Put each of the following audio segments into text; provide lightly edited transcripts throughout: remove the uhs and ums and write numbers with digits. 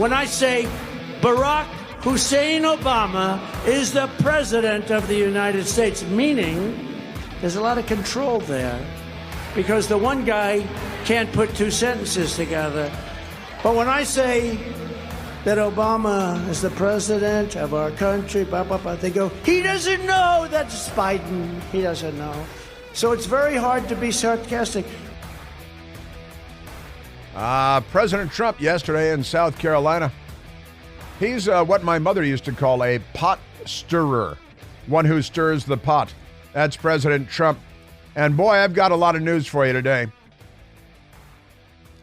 when I say Barack Hussein Obama is the president of the United States, meaning there's a lot of control there because the one guy can't put two sentences together. But when I say that Obama is the president of our country, blah, blah, blah, they go, he doesn't know that's Biden. He doesn't know. So it's very hard to be sarcastic. President Trump yesterday in South Carolina. He's what my mother used to call a pot stirrer, one who stirs the pot. That's President Trump. And boy, I've got a lot of news for you today.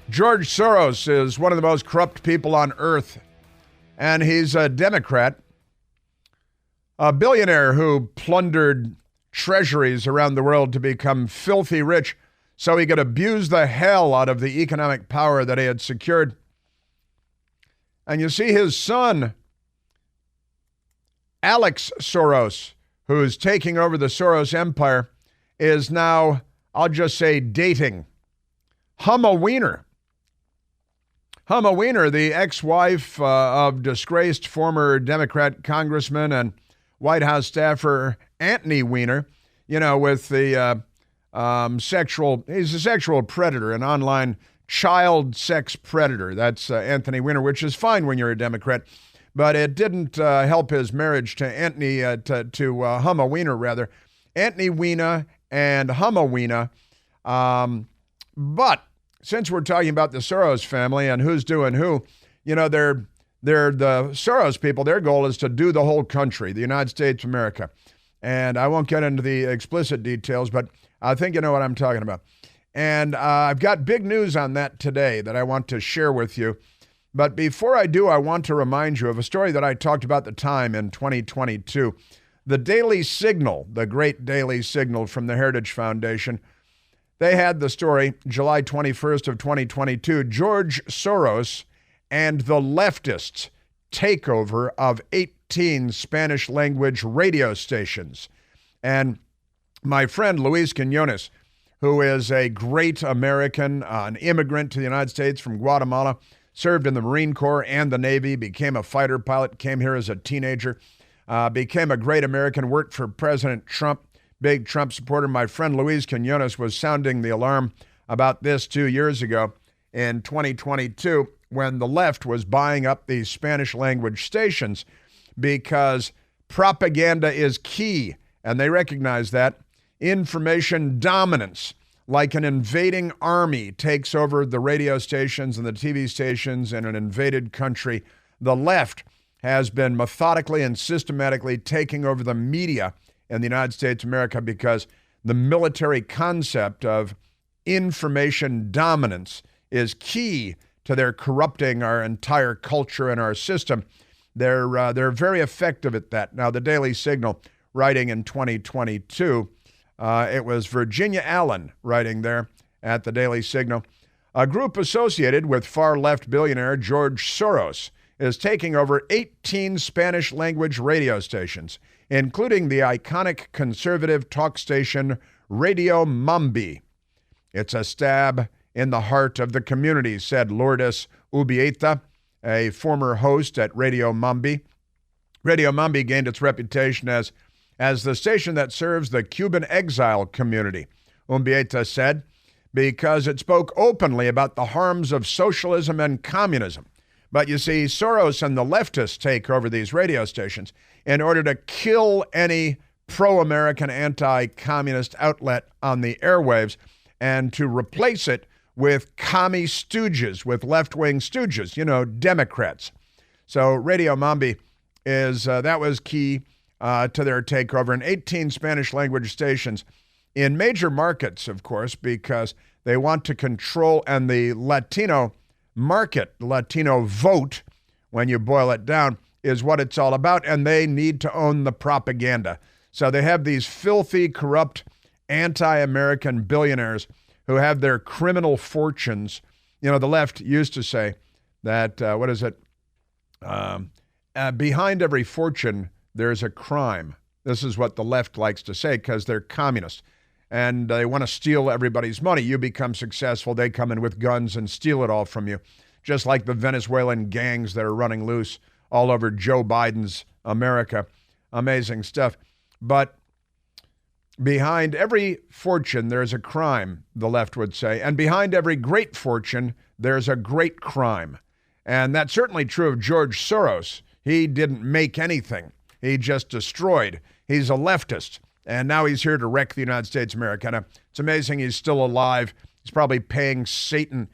George Soros is one of the most corrupt people on earth, and he's a Democrat, a billionaire who plundered treasuries around the world to become filthy rich so he could abuse the hell out of the economic power that he had secured. And you see his son, Alex Soros, who's taking over the Soros empire, is now, I'll just say, dating Humma Weiner. Humma Weiner, the ex-wife of disgraced former Democrat congressman and White House staffer Anthony Weiner, you know, with the he's a sexual predator, an online child sex predator. That's Anthony Weiner, which is fine when you're a Democrat, but it didn't help his marriage to Humma Weiner, rather. Anthony Weiner and Humma Weiner. But since we're talking about the Soros family and who's doing who, you know, they're the Soros people. Their goal is to do the whole country, the United States of America. And I won't get into the explicit details, but I think you know what I'm talking about. And I've got big news on that today that I want to share with you. But before I do, I want to remind you of a story that I talked about at the time in 2022. The Daily Signal, the great Daily Signal from the Heritage Foundation, they had the story, July 21st of 2022, George Soros and the leftists' takeover of 18 Spanish-language radio stations. And my friend Luis Quinones, who is a great American, an immigrant to the United States from Guatemala, served in the Marine Corps and the Navy, became a fighter pilot, came here as a teenager, became a great American, worked for President Trump, big Trump supporter. My friend Luis Quinones was sounding the alarm about this 2 years ago in 2022 when the left was buying up these Spanish language stations because propaganda is key, and they recognize that. Information dominance, like an invading army takes over the radio stations and the TV stations in an invaded country. The left has been methodically and systematically taking over the media in the United States of America because the military concept of information dominance is key to their corrupting our entire culture and our system. They're very effective at that. Now, the Daily Signal, writing in 2022, it was Virginia Allen writing there at the Daily Signal. A group associated with far-left billionaire George Soros is taking over 18 Spanish-language radio stations, including the iconic conservative talk station Radio Mambi. It's a stab in the heart of the community, said Lourdes Ubieta, a former host at Radio Mambi. Radio Mambi gained its reputation as the station that serves the Cuban exile community, Umbieta said, because it spoke openly about the harms of socialism and communism. But you see, Soros and the leftists take over these radio stations in order to kill any pro-American, anti-communist outlet on the airwaves and to replace it with commie stooges, with left-wing stooges, you know, Democrats. So Radio Mambi that was key to their takeover in 18 Spanish-language stations in major markets, of course, because they want to control, and the Latino market, Latino vote, when you boil it down, is what it's all about, and they need to own the propaganda. So they have these filthy, corrupt, anti-American billionaires who have their criminal fortunes. You know, the left used to say that, behind every fortune, there's a crime. This is what the left likes to say because they're communists and they want to steal everybody's money. You become successful, they come in with guns and steal it all from you. just like the Venezuelan gangs that are running loose all over Joe Biden's America. Amazing stuff. But behind every fortune, there's a crime, the left would say. And behind every great fortune, there's a great crime. And that's certainly true of George Soros. He didn't make anything. He just destroyed. He's a leftist. And now he's here to wreck the United States of America. And it's amazing he's still alive. He's probably paying Satan.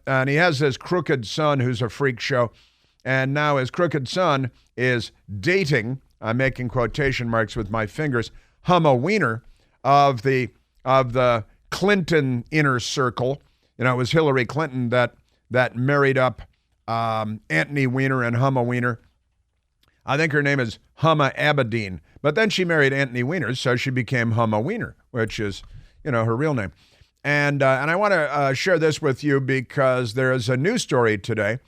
And he has this crooked son who's a freak show. And now his crooked son is dating, I'm making quotation marks with my fingers, Humma Weiner of the Clinton inner circle. You know, it was Hillary Clinton that married up Anthony Weiner and Humma Weiner. I think her name is Humma Abedin. But then she married Anthony Weiner, so she became Humma Weiner, which is, her real name. And I want to share this with you because there is a news story today.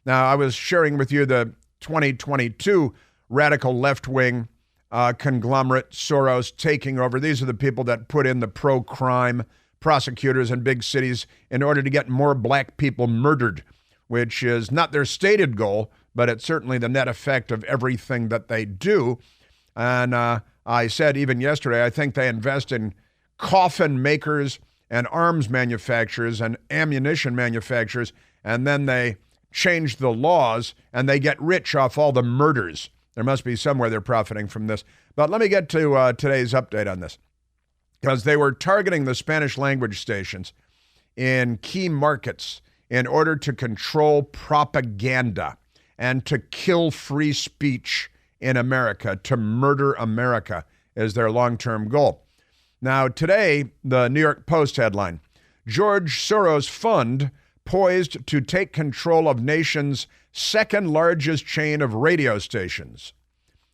Now, I was sharing with you the 2022 radical left-wing conglomerate, Soros, taking over. These are the people that put in the pro-crime prosecutors in big cities in order to get more black people murdered, which is not their stated goal, but it's certainly the net effect of everything that they do. And I said even yesterday, I think they invest in coffin makers and arms manufacturers and ammunition manufacturers, and then they change the laws and they get rich off all the murders. There must be somewhere they're profiting from this. But let me get to today's update on this, because they were targeting the Spanish language stations in key markets in order to control propaganda and to kill free speech in America, to murder America is their long-term goal. Now, today, the New York Post headline, George Soros Fund poised to take control of nation's second largest chain of radio stations.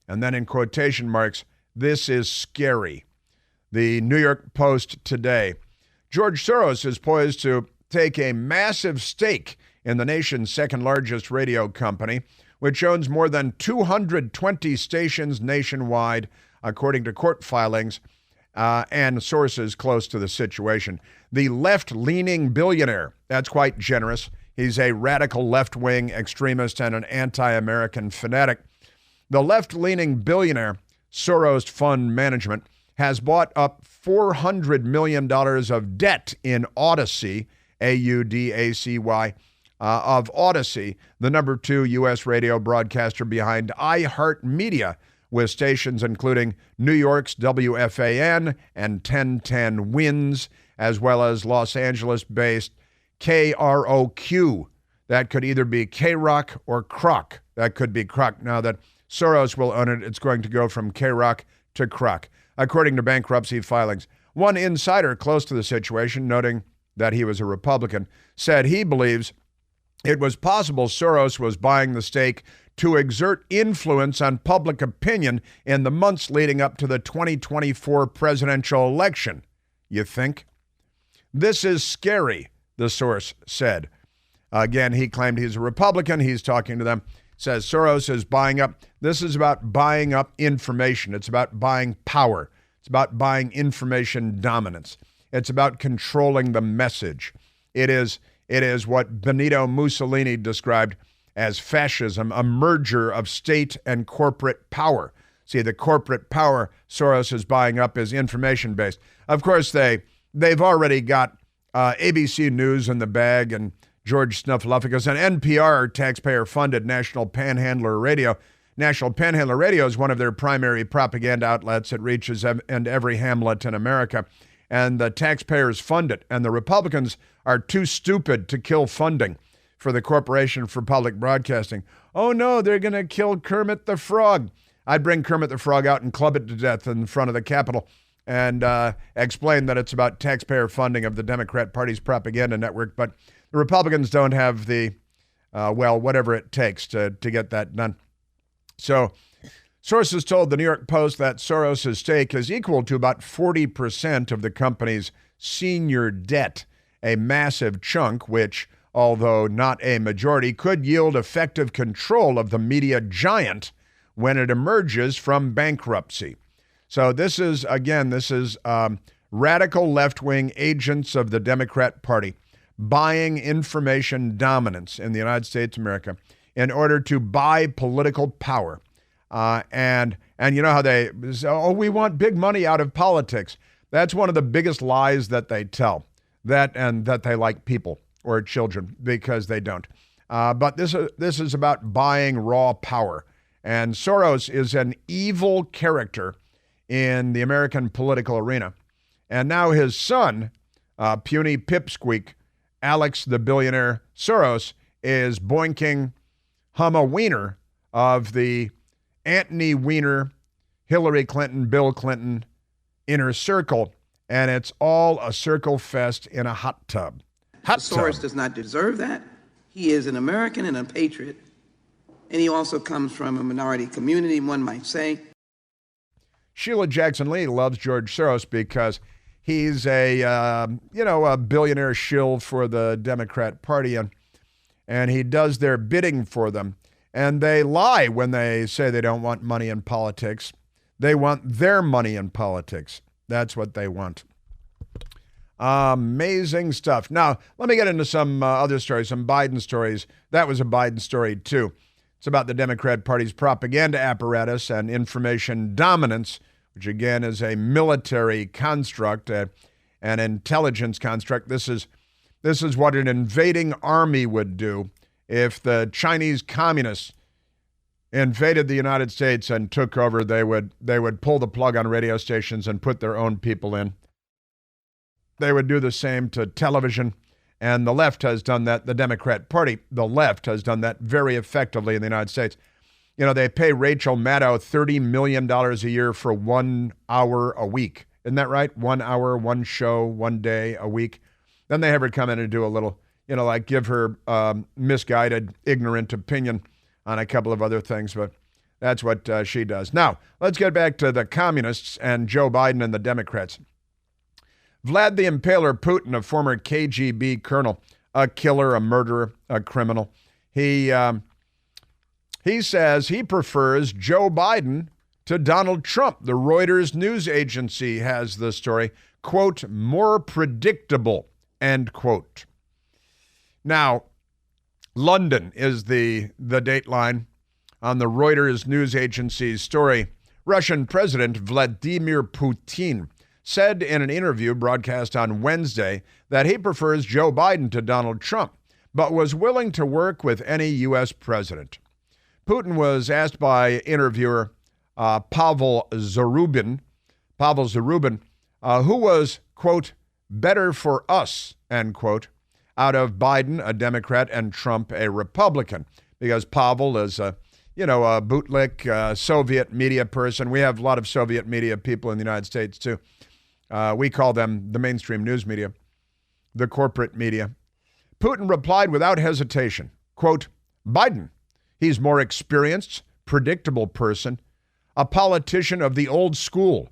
And then in quotation marks, this is scary. The New York Post today. George Soros is poised to take a massive stake in the nation's second largest radio company, which owns more than 220 stations nationwide, according to court filings and sources close to the situation. The left-leaning billionaire, that's quite generous. He's a radical left-wing extremist and an anti-American fanatic. The left-leaning billionaire, Soros Fund Management, has bought up $400 million of debt in Odyssey, A-U-D-A-C-Y, of Odyssey, the number 2 U.S. radio broadcaster behind iHeartMedia, with stations including New York's WFAN and 1010 WINS, as well as Los Angeles-based KROQ. That could either be K-Rock or Croc. That could be Croc. Now that Soros will own it, it's going to go from K-Rock to Croc, according to bankruptcy filings. One insider close to the situation, noting that he was a Republican, said he believes it was possible Soros was buying the stake to exert influence on public opinion in the months leading up to the 2024 presidential election. You think? This is scary, the source said. Again, he claimed he's a Republican. He's talking to them. Says Soros is buying up. This is about buying up information. It's about buying power. It's about buying information dominance. It's about controlling the message. It is what Benito Mussolini described as fascism, a merger of state and corporate power. See, the corporate power Soros is buying up is information-based. Of course, they've already got ABC News in the bag and George Snuffleupagus and NPR, taxpayer-funded National Panhandler Radio. National Panhandler Radio is one of their primary propaganda outlets. It reaches into every hamlet in America, and the taxpayers fund it. And the Republicans are too stupid to kill funding for the Corporation for Public Broadcasting. Oh, no, they're going to kill Kermit the Frog. I'd bring Kermit the Frog out and club it to death in front of the Capitol and explain that it's about taxpayer funding of the Democrat Party's propaganda network. But the Republicans don't have the, whatever it takes to get that done. So sources told the New York Post that Soros' stake is equal to about 40% of the company's senior debt, a massive chunk which, although not a majority, could yield effective control of the media giant when it emerges from bankruptcy. So this is radical left-wing agents of the Democrat Party buying information dominance in the United States of America in order to buy political power. And you know how they say, oh, we want big money out of politics. That's one of the biggest lies that they tell, that they like people or children, because they don't. But this is about buying raw power. And Soros is an evil character in the American political arena. And now his son, puny pipsqueak, Alex the billionaire Soros, is boinking Humma Wiener of the Anthony Weiner, Hillary Clinton, Bill Clinton inner circle. And it's all a circle fest in a hot tub. Soros does not deserve that. He is an American and a patriot. And he also comes from a minority community, one might say. Sheila Jackson Lee loves George Soros because he's a billionaire shill for the Democrat Party, and he does their bidding for them. And they lie when they say they don't want money in politics. They want their money in politics. That's what they want. Amazing stuff. Now, let me get into some other stories, some Biden stories. That was a Biden story, too. It's about the Democrat Party's propaganda apparatus and information dominance, which, again, is a military construct, an intelligence construct. This is what an invading army would do if the Chinese communists invaded the United States and took over. They would pull the plug on radio stations and put their own people in. They would do the same to television, and the left has done that. The Democrat Party, the left, has done that very effectively in the United States. You know, they pay Rachel Maddow $30 million a year for 1 hour a week. Isn't that right? 1 hour, one show, 1 day a week. Then they have her come in and do a little, like give her misguided, ignorant opinion on a couple of other things, but that's what she does. Now, let's get back to the communists and Joe Biden and the Democrats. Vlad the Impaler Putin, a former KGB colonel, a killer, a murderer, a criminal, he says he prefers Joe Biden to Donald Trump. The Reuters news agency has the story, quote, more predictable, end quote. Now, London is the dateline on the Reuters news agency's story. Russian President Vladimir Putin said in an interview broadcast on Wednesday that he prefers Joe Biden to Donald Trump, but was willing to work with any U.S. president. Putin was asked by interviewer Pavel Zarubin, who was, quote, better for us, end quote, out of Biden, a Democrat, and Trump, a Republican, because Pavel is a bootlick Soviet media person. We have a lot of Soviet media people in the United States, too. We call them the mainstream news media, the corporate media. Putin replied without hesitation, quote, Biden, he's more experienced, predictable person, a politician of the old school.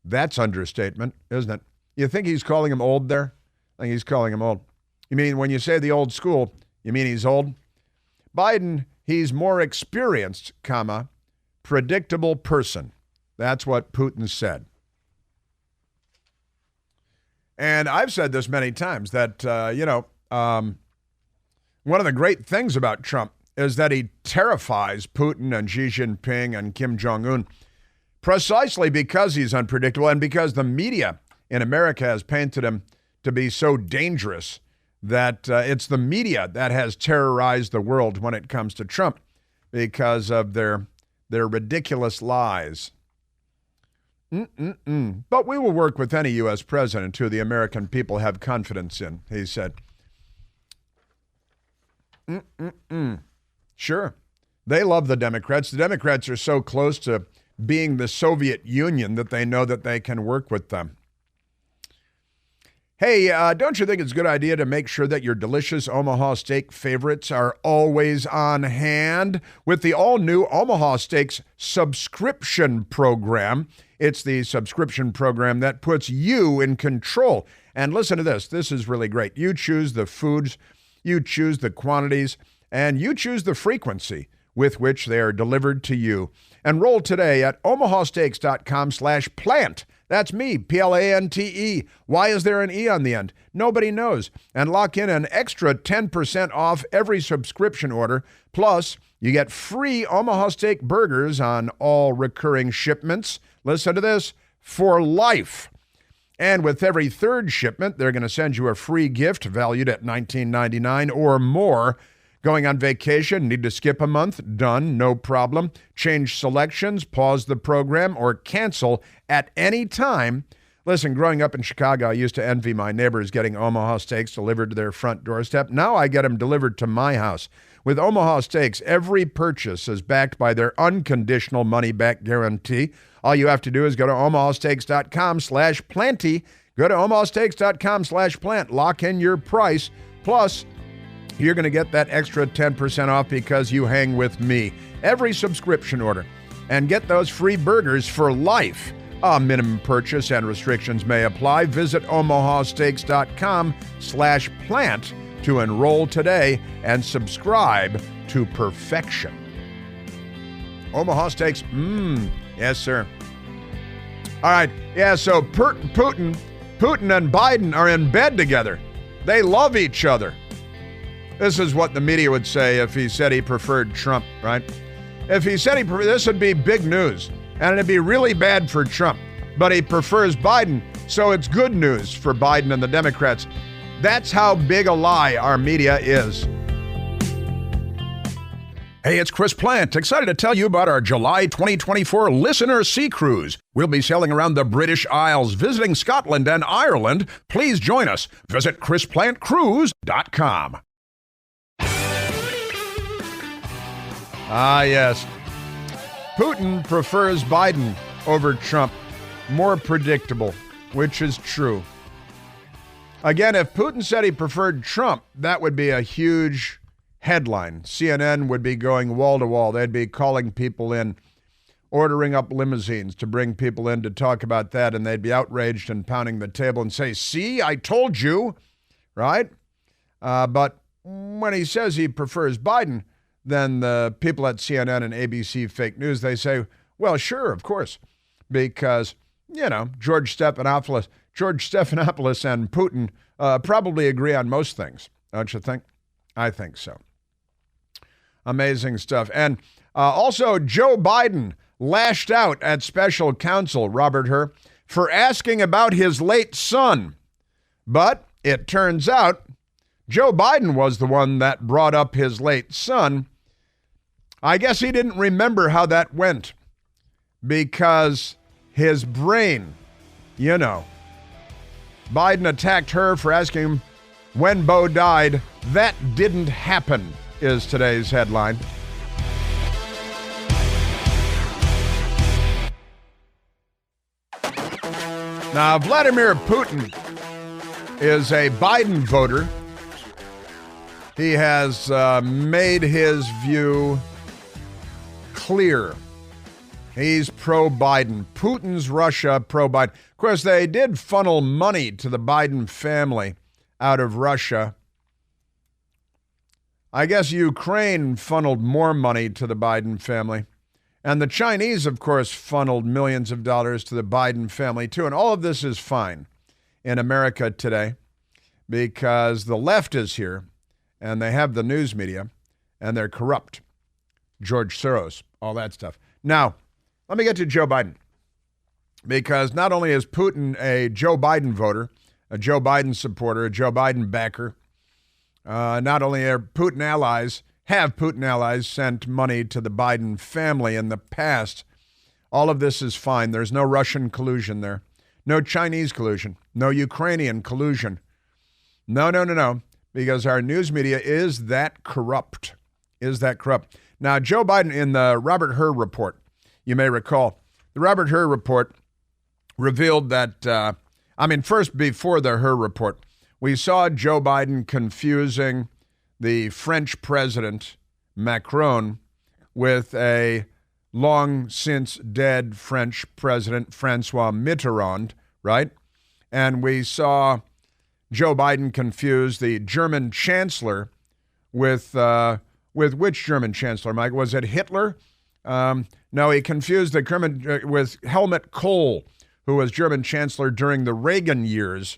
That's understatement, isn't it? You think he's calling him old there? I think he's calling him old. You mean when you say the old school, you mean he's old? Biden, he's more experienced, predictable person. That's what Putin said. And I've said this many times that, one of the great things about Trump is that he terrifies Putin and Xi Jinping and Kim Jong-un precisely because he's unpredictable and because the media in America has painted him to be so dangerous that it's the media that has terrorized the world when it comes to Trump because of their ridiculous lies. But we will work with any U.S. president who the American people have confidence in, he said. Sure. They love the Democrats. The Democrats are so close to being the Soviet Union that they know that they can work with them. Hey, don't you think it's a good idea to make sure that your delicious Omaha Steak favorites are always on hand with the all-new Omaha Steaks subscription program? It's the subscription program that puts you in control. And listen to this. This is really great. You choose the foods, you choose the quantities, and you choose the frequency with which they are delivered to you. Enroll today at omahasteaks.com/plant. That's me, Plante. Why is there an E on the end? Nobody knows. And lock in an extra 10% off every subscription order. Plus, you get free Omaha Steak burgers on all recurring shipments. Listen to this, for life. And with every third shipment, they're going to send you a free gift valued at $19.99 or more. Going on vacation, need to skip a month? Done, no problem. Change selections, pause the program, or cancel at any time. Listen, growing up in Chicago, I used to envy my neighbors getting Omaha Steaks delivered to their front doorstep. Now I get them delivered to my house. With Omaha Steaks, every purchase is backed by their unconditional money-back guarantee. All you have to do is go to omahasteaks.com/planty. Go to omahasteaks.com/plant. Lock in your price. Plus, you're going to get that extra 10% off because you hang with me. Every subscription order. And get those free burgers for life. A minimum purchase and restrictions may apply. Visit omahasteaks.com/plant to enroll today and subscribe to perfection. Omaha Steaks, yes, sir. All right, yeah, so Putin and Biden are in bed together. They love each other. This is what the media would say if he said he preferred Trump, right? If he said this would be big news, and it'd be really bad for Trump. But he prefers Biden, so it's good news for Biden and the Democrats. That's how big a lie our media is. Hey, it's Chris Plant, excited to tell you about our July 2024 Listener Sea Cruise. We'll be sailing around the British Isles, visiting Scotland and Ireland. Please join us. Visit ChrisPlantCruise.com. Ah, yes. Putin prefers Biden over Trump. More predictable, which is true. Again, if Putin said he preferred Trump, that would be a huge headline. CNN would be going wall to wall. They'd be calling people in, ordering up limousines to bring people in to talk about that, and they'd be outraged and pounding the table and say, see, I told you, right? But when he says he prefers Biden, then the people at CNN and ABC fake news, they say, well, sure, of course, because, you know, George Stephanopoulos and Putin probably agree on most things, don't you think? I think so. Amazing stuff. And also, Joe Biden lashed out at Special Counsel Robert Hur for asking about his late son. But it turns out Joe Biden was the one that brought up his late son. I guess he didn't remember how that went because his brain, you know. Biden attacked her for asking him when Beau died. That didn't happen, is today's headline. Now, Vladimir Putin is a Biden voter. He has made his view clear. He's pro-Biden. Putin's Russia, pro-Biden. Of course, they did funnel money to the Biden family out of Russia. I guess Ukraine funneled more money to the Biden family. And the Chinese, of course, funneled millions of dollars to the Biden family, too. And all of this is fine in America today because the left is here and they have the news media and they're corrupt. George Soros, all that stuff. Now, let me get to Joe Biden, because not only is Putin a Joe Biden voter, a Joe Biden supporter, a Joe Biden backer, not only have Putin allies sent money to the Biden family in the past. All of this is fine. There's no Russian collusion there, no Chinese collusion, no Ukrainian collusion. No, because our news media is that corrupt. Now, Joe Biden, in the Robert Hur report, you may recall, the Robert Hur report revealed that, first, before the Hur report, we saw Joe Biden confusing the French president, Macron, with a long since dead French president, Francois Mitterrand, right? And we saw Joe Biden confuse the German chancellor with which German chancellor, Mike? Was it Hitler? No, he confused the German with Helmut Kohl, who was German chancellor during the Reagan years.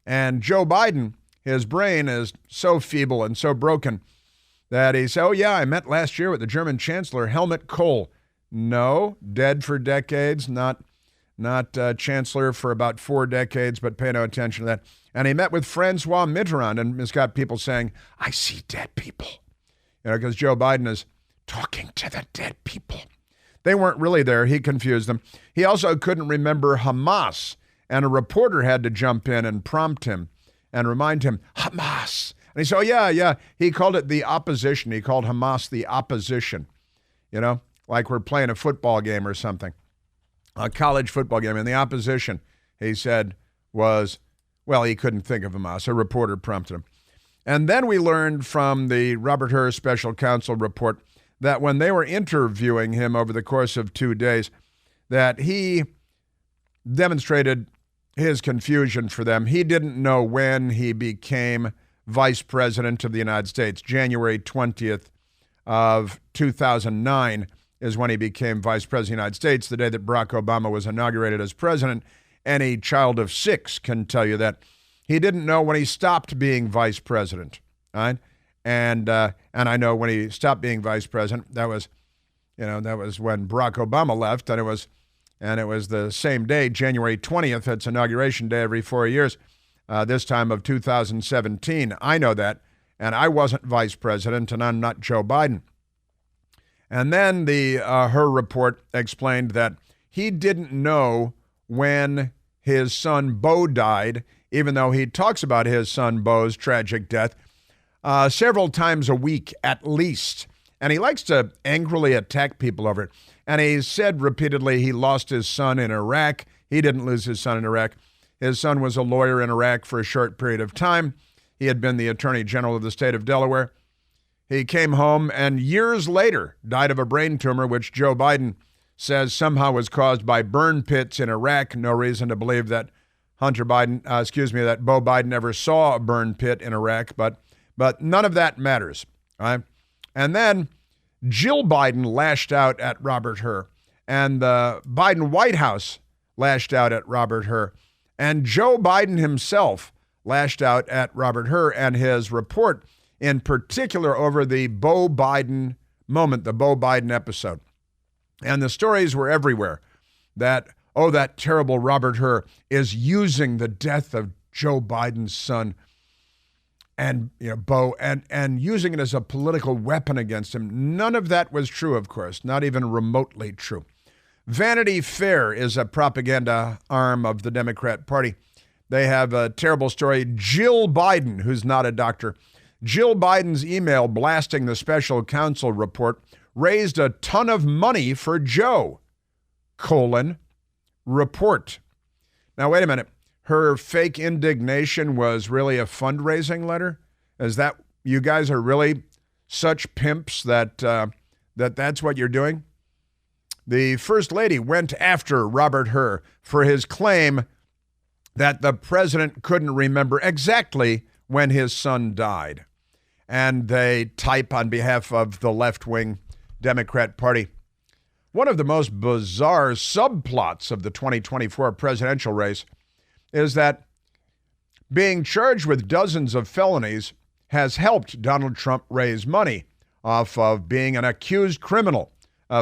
And Joe Biden, his brain is so feeble and so broken that he said, oh, yeah, I met last year with the German chancellor, Helmut Kohl. No, dead for decades, not chancellor for about 4 decades, but pay no attention to that. And he met with Francois Mitterrand, and it's got people saying, I see dead people. Because Joe Biden is talking to the dead people. They weren't really there. He confused them. He also couldn't remember Hamas, and a reporter had to jump in and prompt him and remind him, Hamas. And he said, oh, yeah. He called it the opposition. He called Hamas the opposition, like we're playing a football game or something, a college football game. And the opposition, he said, was, well, he couldn't think of Hamas. A reporter prompted him. And then we learned from the Robert Hur Special Counsel report that when they were interviewing him over the course of 2 days, that he demonstrated his confusion for them. He didn't know when he became vice president of the United States. January 20th of 2009 is when he became vice president of the United States, the day that Barack Obama was inaugurated as president. Any child of 6 can tell you that. He didn't know when he stopped being vice president, right? And I know when he stopped being vice president, that was when Barack Obama left, and it was the same day, January 20th. It's inauguration day every 4 years. This time of 2017, I know that, and I wasn't vice president, and I'm not Joe Biden. And then the Hur report explained that he didn't know when his son Beau died, even though he talks about his son Beau's tragic death several times a week at least. And he likes to angrily attack people over it. And he said repeatedly he lost his son in Iraq. He didn't lose his son in Iraq. His son was a lawyer in Iraq for a short period of time. He had been the Attorney General of the state of Delaware. He came home and years later died of a brain tumor, which Joe Biden says somehow was caused by burn pits in Iraq. No reason to believe that Beau Biden ever saw a burn pit in Iraq, but none of that matters. Right? And then Jill Biden lashed out at Robert Hur, and the Biden White House lashed out at Robert Hur, and Joe Biden himself lashed out at Robert Hur and his report, in particular over the Beau Biden moment, the Beau Biden episode. And the stories were everywhere that, that terrible Robert Hur is using the death of Joe Biden's son and Beau and using it as a political weapon against him. None of that was true, of course, not even remotely true. Vanity Fair is a propaganda arm of the Democrat Party. They have a terrible story. Jill Biden, who's not a doctor, Jill Biden's email blasting the special counsel report raised a ton of money for Joe, report. Now, wait a minute. Her fake indignation was really a fundraising letter? Is that, you guys are really such pimps that that's what you're doing? The First Lady went after Robert Hur for his claim that the president couldn't remember exactly when his son died. And they type on behalf of the left-wing Democrat Party. One of the most bizarre subplots of the 2024 presidential race is that being charged with dozens of felonies has helped Donald Trump raise money off of being an accused criminal,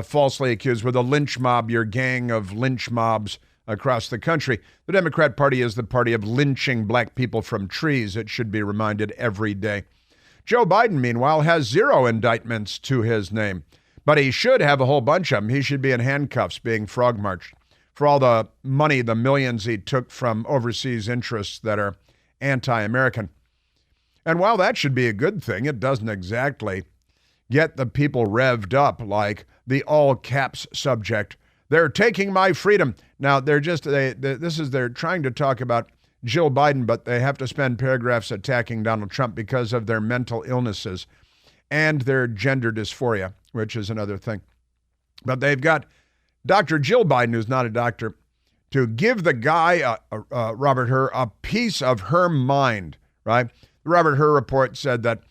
falsely accused with a lynch mob, your gang of lynch mobs across the country. The Democrat Party is the party of lynching black people from trees, it should be reminded every day. Joe Biden, meanwhile, has 0 indictments to his name, but he should have a whole bunch of them. He should be in handcuffs being frog-marched for all the money, the millions he took from overseas interests that are anti-American. And while that should be a good thing, it doesn't exactly get the people revved up like the all-caps subject. They're taking my freedom. Now, they're trying to talk about Jill Biden, but they have to spend paragraphs attacking Donald Trump because of their mental illnesses and their gender dysphoria, which is another thing. But they've got Dr. Jill Biden, who's not a doctor, to give the guy, Robert Hur, a piece of her mind, right? The Robert Hur report said that,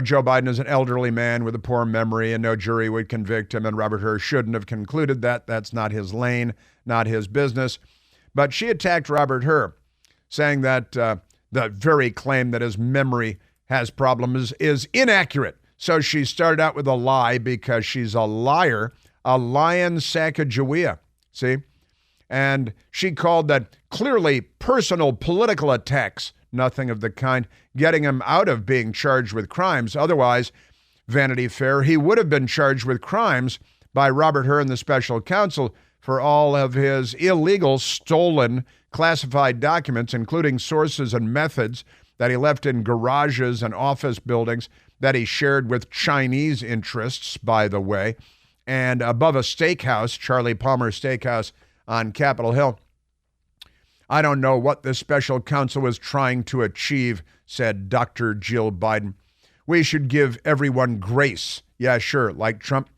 Joe Biden is an elderly man with a poor memory and no jury would convict him, and Robert Hur shouldn't have concluded that. That's not his lane, not his business. But she attacked Robert Hur, saying that the very claim that his memory has problems is inaccurate. So she started out with a lie because she's a liar, a lion Sacagawea. See? And she called that clearly personal political attacks. Nothing of the kind, getting him out of being charged with crimes. Otherwise, Vanity Fair, he would have been charged with crimes by Robert Hur and the special counsel for all of his illegal, stolen, classified documents, including sources and methods that he left in garages and office buildings that he shared with Chinese interests, by the way, and above a steakhouse, Charlie Palmer Steakhouse on Capitol Hill. I don't know what the special counsel was trying to achieve, said Dr. Jill Biden. We should give everyone grace. Yeah, sure, like Trump.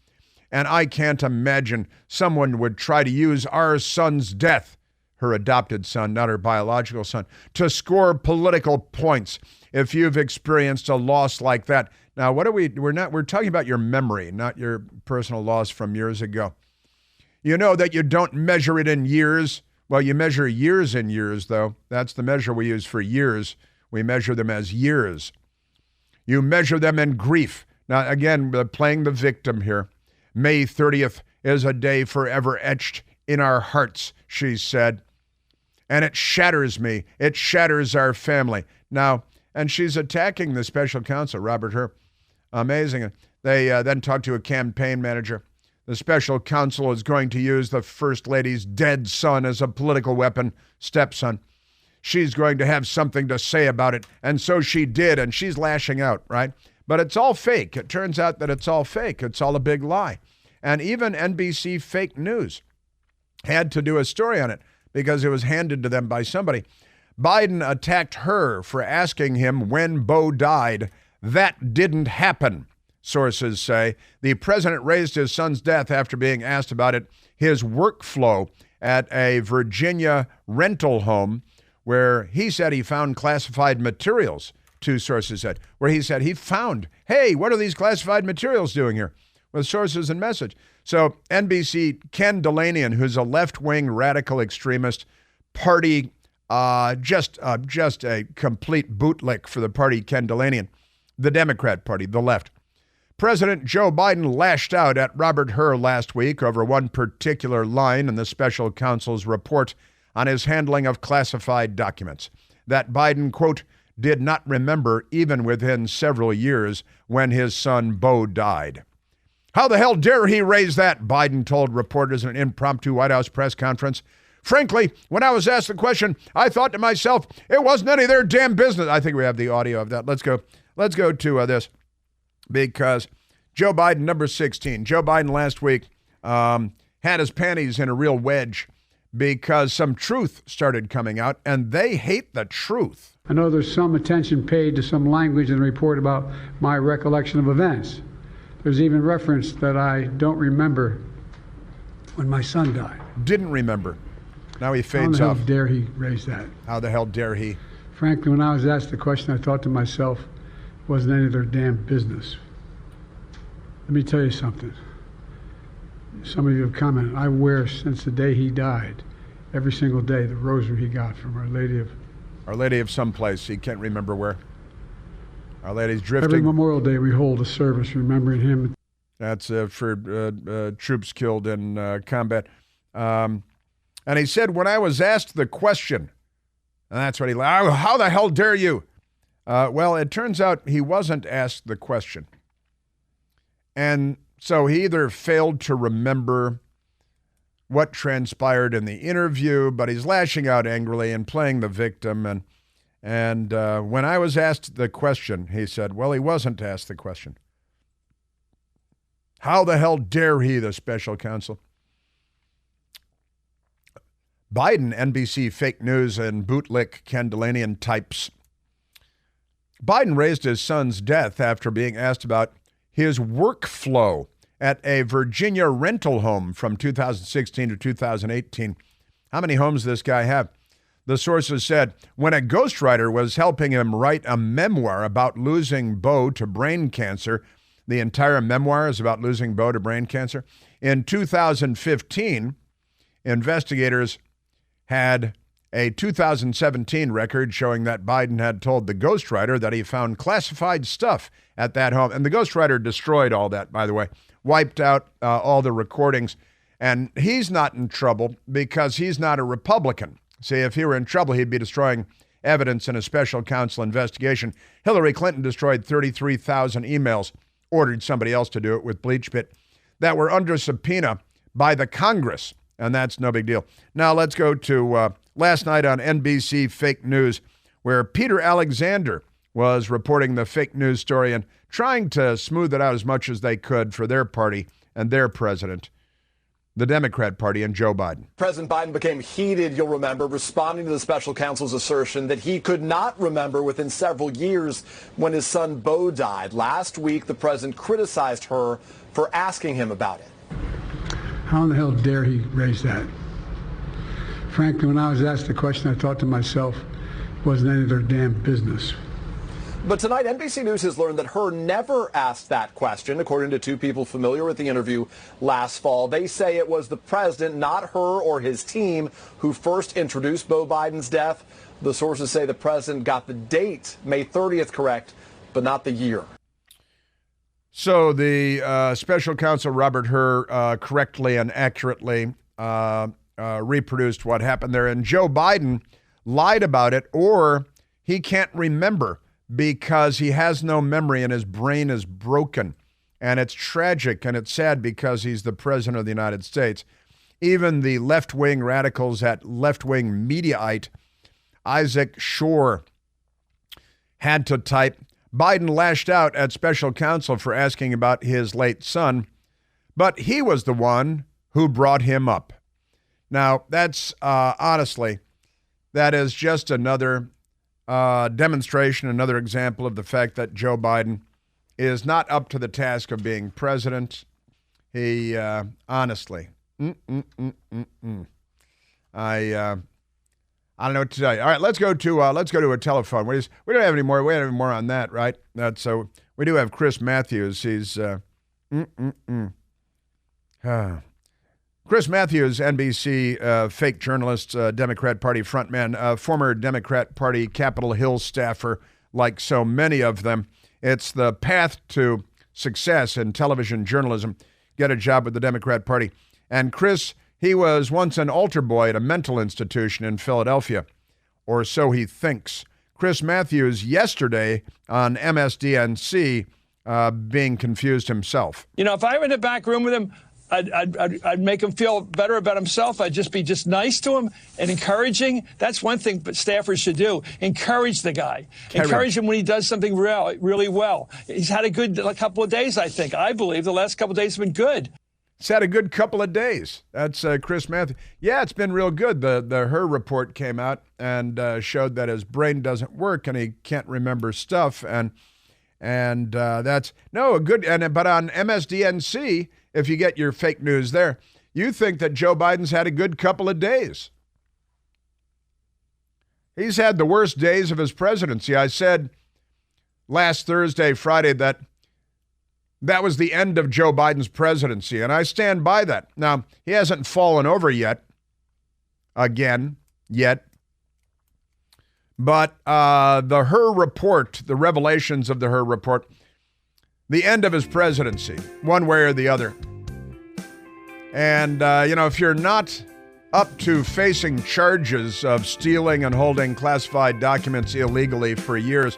And I can't imagine someone would try to use our son's death, her adopted son, not her biological son, to score political points. If you've experienced a loss like that. Now, we're talking about your memory, not your personal loss from years ago. You know that you don't measure it in years. Well, you measure years in years, though. That's the measure we use for years. We measure them as years. You measure them in grief. Now, again, playing the victim here. May 30th is a day forever etched in our hearts, she said. And it shatters me. It shatters our family. Now, and she's attacking the special counsel, Robert Hur. Amazing. They then talked to a campaign manager. The special counsel is going to use the First Lady's dead son as a political weapon, stepson. She's going to have something to say about it, and so she did, and she's lashing out, right? But it's all fake. It turns out that it's all fake. It's all a big lie. And even NBC fake news had to do a story on it because it was handed to them by somebody. Biden attacked her for asking him when Beau died. That didn't happen. Sources say the president raised his son's death after being asked about it, his workflow at a Virginia rental home where he said he found classified materials, two sources said, where he said he found, hey, what are these classified materials doing here? With sources and message. So NBC, Ken Delanian, who's a left-wing radical extremist party, just a complete bootlick for the party, Ken Delanian, the Democrat Party, the left. President Joe Biden lashed out at Robert Hur last week over one particular line in the special counsel's report on his handling of classified documents that Biden, quote, did not remember even within several years when his son Beau died. How the hell dare he raise that? Biden told reporters in an impromptu White House press conference. Frankly, when I was asked the question, I thought to myself, it wasn't any of their damn business. I think we have the audio of that. Let's go to this. Because Joe Biden, number 16, Joe Biden last week had his panties in a real wedge because some truth started coming out, and they hate the truth. I know there's some attention paid to some language in the report about my recollection of events. There's even reference that I don't remember when my son died. Didn't remember. Now he fades off. How the hell dare he raise that? How the hell dare he? Frankly, when I was asked the question, I thought to myself, wasn't any of their damn business. Let me tell you something. Some of you have commented, I wear since the day he died, every single day, the rosary he got from Our Lady of someplace. He can't remember where. Our Lady's drifting. Every Memorial Day we hold a service remembering him. That's for troops killed in combat. And he said, when I was asked the question, and that's what he, how the hell dare you? Well, it turns out he wasn't asked the question. And so he either failed to remember what transpired in the interview, but he's lashing out angrily and playing the victim. And when I was asked the question, he said, well, he wasn't asked the question. How the hell dare he, the special counsel? Biden, NBC fake news and bootlick Ken Delanian types. Biden raised his son's death after being asked about his workflow at a Virginia rental home from 2016 to 2018. How many homes does this guy have? The sources said when a ghostwriter was helping him write a memoir about losing Beau to brain cancer, the entire memoir is about losing Beau to brain cancer. In 2015, investigators had a 2017 record showing that Biden had told the ghostwriter that he found classified stuff at that home. And the ghostwriter destroyed all that, by the way, wiped out all the recordings. And he's not in trouble because he's not a Republican. See, if he were in trouble, he'd be destroying evidence in a special counsel investigation. Hillary Clinton destroyed 33,000 emails, ordered somebody else to do it with BleachBit, that were under subpoena by the Congress. And that's no big deal. Now let's go to last night on NBC Fake News, where Peter Alexander was reporting the fake news story and trying to smooth it out as much as they could for their party and their president, the Democrat Party, and Joe Biden. President Biden became heated, you'll remember, responding to the special counsel's assertion that he could not remember within several years when his son Beau died. Last week, the president criticized her for asking him about it. How in the hell dare he raise that? Frankly, when I was asked the question, I thought to myself, it wasn't any of their damn business. But tonight, NBC News has learned that Hur never asked that question, according to two people familiar with the interview last fall. They say it was the president, not Hur or his team, who first introduced Beau Biden's death. The sources say the president got the date, May 30th, correct, but not the year. So the special counsel Robert Hur correctly and accurately reproduced what happened there. And Joe Biden lied about it, or he can't remember because he has no memory and his brain is broken. And it's tragic and it's sad because he's the president of the United States. Even the left-wing radicals at left-wing Mediaite, Isaac Shore, had to type, Biden lashed out at special counsel for asking about his late son, but he was the one who brought him up. Now, that's honestly, that is just another demonstration, another example of the fact that Joe Biden is not up to the task of being president. He honestly, I don't know what to tell you. All right, let's go to a telephone. We don't have any more. We don't have any more on that, right? That's so. We do have Chris Matthews. He's Chris Matthews, NBC fake journalist, Democrat Party frontman, former Democrat Party Capitol Hill staffer, like so many of them. It's the path to success in television journalism. Get a job with the Democrat Party. And Chris, he was once an altar boy at a mental institution in Philadelphia, or so he thinks. Chris Matthews yesterday on MSDNC being confused himself. You know, if I were in the back room with him, I'd make him feel better about himself. I'd just be nice to him and encouraging. That's one thing staffers should do. Encourage the guy. Encourage him when he does something really well. He's had a good couple of days, I think. I believe the last couple of days have been good. He's had a good couple of days. That's Chris Matthews. Yeah, it's been real good. The Hur report came out and showed that his brain doesn't work and he can't remember stuff. And that's no a good. But on MSDNC, if you get your fake news there, you think that Joe Biden's had a good couple of days. He's had the worst days of his presidency. I said last Thursday, Friday, that was the end of Joe Biden's presidency, and I stand by that. Now, he hasn't fallen over yet, but the Hur report, the revelations of the Hur report, the end of his presidency, one way or the other. And, if you're not up to facing charges of stealing and holding classified documents illegally for years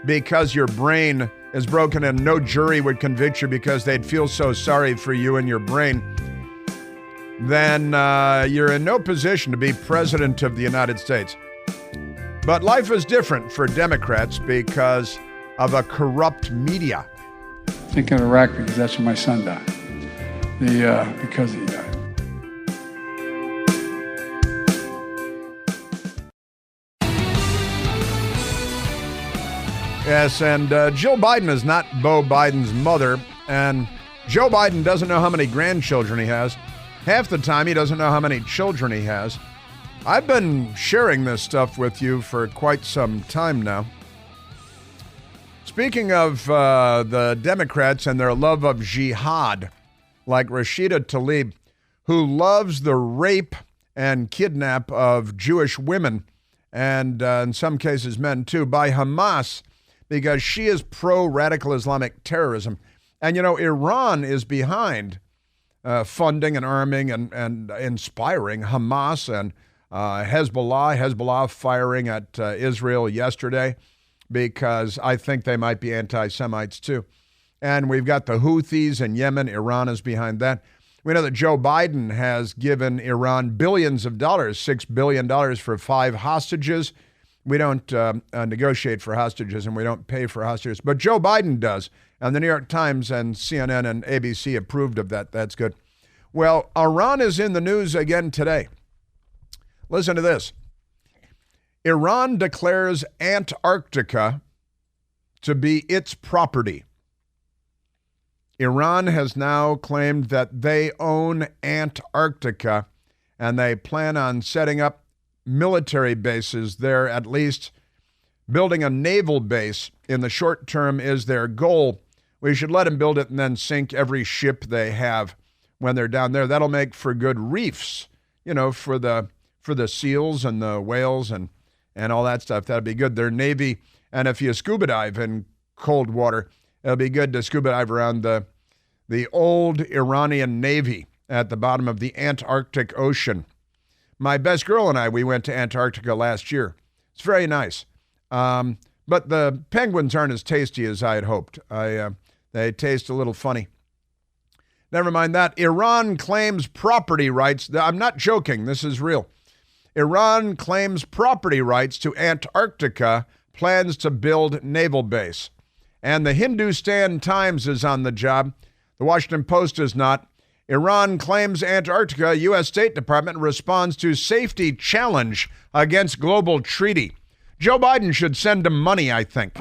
because your brain is broken and no jury would convict you because they'd feel so sorry for you and your brain, then you're in no position to be president of the United States. But life is different for Democrats because of a corrupt media. Think of Iraq because that's where my son died. Because he died. Yes, and Jill Biden is not Beau Biden's mother, and Joe Biden doesn't know how many grandchildren he has. Half the time, he doesn't know how many children he has. I've been sharing this stuff with you for quite some time now. Speaking of the Democrats and their love of jihad, like Rashida Tlaib, who loves the rape and kidnap of Jewish women and in some cases men too by Hamas because she is pro-radical Islamic terrorism. And, you know, Iran is behind funding and arming and inspiring Hamas and Hezbollah firing at Israel yesterday because I think they might be anti-Semites too. And we've got the Houthis in Yemen. Iran is behind that. We know that Joe Biden has given Iran billions of dollars, $6 billion for 5 hostages. We don't negotiate for hostages and we don't pay for hostages, but Joe Biden does. And the New York Times and CNN and ABC approved of that. That's good. Well, Iran is in the news again today. Listen to this. Iran declares Antarctica to be its property. Iran has now claimed that they own Antarctica, and they plan on setting up military bases there, at least building a naval base in the short term is their goal. We should let them build it and then sink every ship they have when they're down there. That'll make for good reefs, you know, for the seals and the whales and all that stuff. That'd be good. Their Navy, and if you scuba dive in cold water, it'll be good to scuba dive around the old Iranian Navy at the bottom of the Antarctic Ocean. My best girl and I, we went to Antarctica last year. It's very nice. But the penguins aren't as tasty as I had hoped. They taste a little funny. Never mind that. Iran claims property rights. I'm not joking. This is real. Iran claims property rights to Antarctica, plans to build naval base. And the Hindustan Times is on the job. The Washington Post is not. Iran claims Antarctica. U.S. State Department responds to safety challenge against global treaty. Joe Biden should send them money, I think.